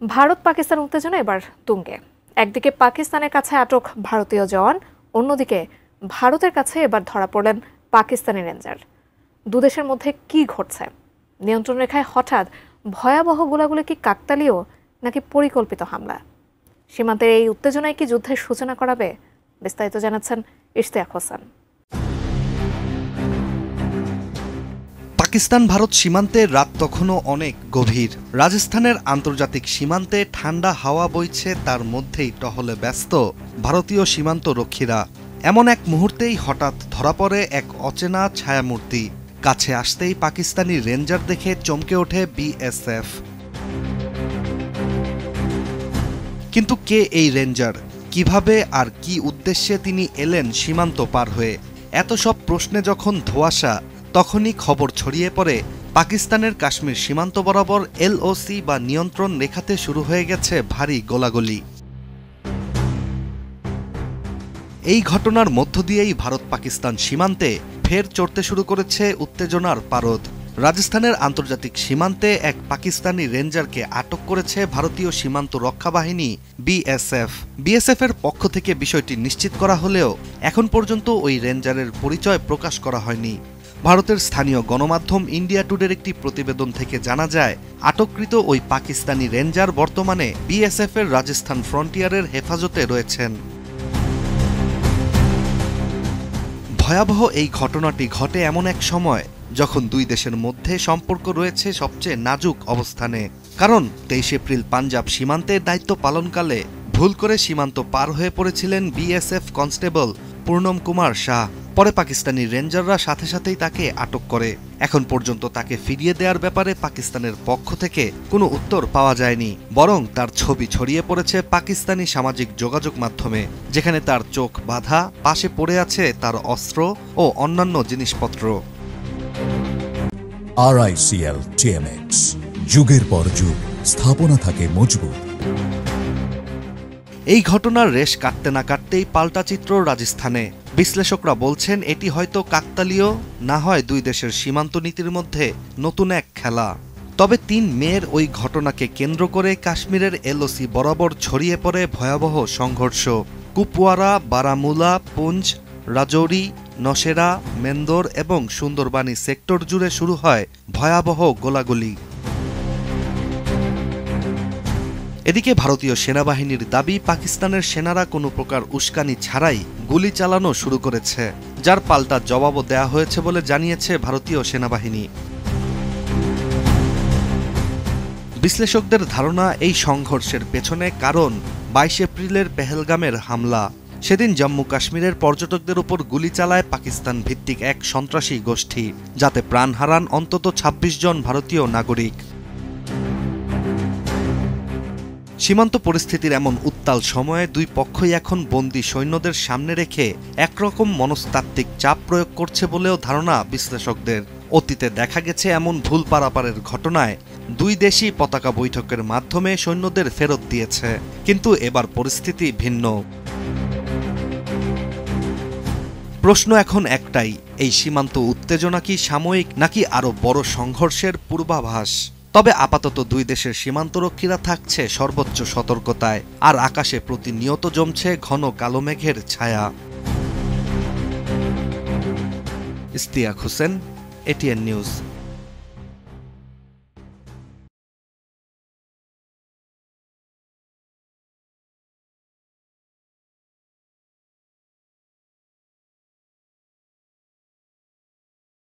ভারত পাকিস্তান উত্তেজনা এবার তুঙ্গে। একদিকে পাকিস্তানের কাছে আটক ভারতীয় জওয়ান, অন্যদিকে ভারতের কাছে এবার ধরা পড়লেন পাকিস্তানি রেঞ্জার। দুদেশের মধ্যে কি ঘটছে? নিয়ন্ত্রণ রেখায় হঠাৎ ভয়াবহ গোলাগুলি কি কাকতালীয় নাকি পরিকল্পিত হামলা? সীমান্তের এই উত্তেজনায় কি যুদ্ধের সূচনা করাবে? বিস্তারিত জানাচ্ছেন ইশতিয়াক হোসেন। পাকিস্তান ভারত সীমান্তে রাত তখনও অনেক গভীর। রাজস্থানের আন্তর্জাতিক সীমান্তে ঠান্ডা হাওয়া বইছে, তার মধ্যেই টহলে ব্যস্ত ভারতীয় সীমান্ত রক্ষীরা। এমন এক মুহূর্তেই হঠাৎ ধরা পড়ে এক অচেনা ছায়ামূর্তি। কাছে আসতেই পাকিস্তানি রেঞ্জার দেখে চমকে ওঠে বিএসএফ। কিন্তু কে এই রেঞ্জার? কিভাবে আর কি উদ্দেশ্যে তিনি এলেন সীমান্ত পার হয়ে? এত সব প্রশ্নে যখন ধোঁয়াশা, তখনই খবর ছড়িয়ে পড়ে পাকিস্তানের কাশ্মীর সীমান্ত বরাবর এলওসি বা নিয়ন্ত্রণ রেখাতে শুরু হয়ে গেছে ভারী গোলাগুলি। এই ঘটনার মধ্য দিয়েই ভারত পাকিস্তান সীমান্তে ফের চড়তে শুরু করেছে উত্তেজনার পারদ। রাজস্থানের আন্তর্জাতিক সীমান্তে এক পাকিস্তানি রেঞ্জারকে আটক করেছে ভারতীয় সীমান্ত রক্ষা বাহিনী বিএসএফ। বিএসএফের পক্ষ থেকে বিষয়টি নিশ্চিত করা হলেও এখন পর্যন্ত ওই রেঞ্জারের পরিচয় প্রকাশ করা হয়নি। ভারতের স্থানীয় গণমাধ্যম ইন্ডিয়া টুডের একটি প্রতিবেদন থেকে জানা যায়, আটককৃত ওই পাকিস্তানি রেঞ্জার বর্তমানে বিএসএফের রাজস্থান ফ্রন্টিয়ারের হেফাজতে রয়েছেন। ভয়াবহ এই ঘটনাটি ঘটে এমন এক সময় যখন দুই দেশের মধ্যে সম্পর্ক রয়েছে সবচেয়ে নাজুক অবস্থানে। কারণ 23 এপ্রিল পাঞ্জাব সীমান্তে দায়িত্ব পালনকালে ভুল করে সীমান্ত পার হয়ে পড়েছিলেন বিএসএফ কনস্টেবল পূর্ণম কুমার শাহ। পরে পাকিস্তানি রেঞ্জাররা সাথে সাথেই তাকে আটক করে। এখন পর্যন্ত তাকে ফিরিয়ে দেওয়ার ব্যাপারে পাকিস্তানের পক্ষ থেকে কোনো উত্তর পাওয়া যায়নি, বরং তার ছবি ছড়িয়ে পড়েছে পাকিস্তানি সামাজিক যোগাযোগ মাধ্যমে, যেখানে তার চোখ বাঁধা, পাশে পড়ে আছে তার অস্ত্র ও অন্যান্য জিনিসপত্র। RICL TMX, যুগের পর যুগ স্থাপনা থাকে মজবুত। এই ঘটনার রেশ কাটতে না কাটতেই পাল্টা চিত্র রাজস্থানে। বিশ্লেষকরা বলছেন এটি হয়তো কাকতালীয়, না হয় দুই দেশের সীমান্ত নীতির মধ্যে নতুন এক খেলা। তবে 3 মের ওই ঘটনাকে কেন্দ্র করে কাশ্মীরের এলওসি বরাবর ছড়িয়ে পড়ে ভয়াবহ সংঘর্ষ। কুপওয়ারা, বারামুলা, পুঞ্চ, রাজৌরি, নশেরা, মেন্দর এবং সুন্দরবানি সেক্টর জুড়ে শুরু হয় ভয়াবহ গোলাগুলি। এদিকে ভারতীয় সেনাবাহিনীর দাবি, পাকিস্তানের সেনারা কোনো প্রকার উস্কানি ছাড়াই গুলি চালানো শুরু করেছে, যার পাল্টা জবাবও দেয়া হয়েছে বলে জানিয়েছে ভারতীয় সেনাবাহিনী। বিশ্লেষকদের ধারণা, এই সংঘর্ষের পেছনে কারণ 22 এপ্রিলের পেহেলগামের হামলা। সেদিন জম্মু কাশ্মীরের পর্যটকদের উপর গুলি চালায় পাকিস্তান ভিত্তিক এক সন্ত্রাসী গোষ্ঠী, যাতে প্রাণ হারান অন্তত 26 জন ভারতীয় নাগরিক। সীমান্ত পরিস্থিতির এমন উত্তাল সময়ে দুই পক্ষই এখন বন্দী সৈন্যদের সামনে রেখে একরকম মনস্তাত্ত্বিক চাপ প্রয়োগ করছে বলেও ধারণা বিশ্লেষকদের। অতীতে দেখা গেছে এমন ভুল পারাপারের ঘটনায় দুই দেশই পতাকা বৈঠকের মাধ্যমে সৈন্যদের ফেরত দিয়েছে, কিন্তু এবার পরিস্থিতি ভিন্ন। প্রশ্ন এখন একটাই, এই সীমান্ত উত্তেজনা কি সাময়িক নাকি আরও বড় সংঘর্ষের পূর্বাভাস? তবে আপাতত দুই দেশের সীমান্তরক্ষীরা থাকছে সর্বোচ্চ সতর্কতায়, আর আকাশে প্রতিনিয়ত জমছে ঘন কালো মেঘের ছায়া। Ishtiaq Hossain, ATN news.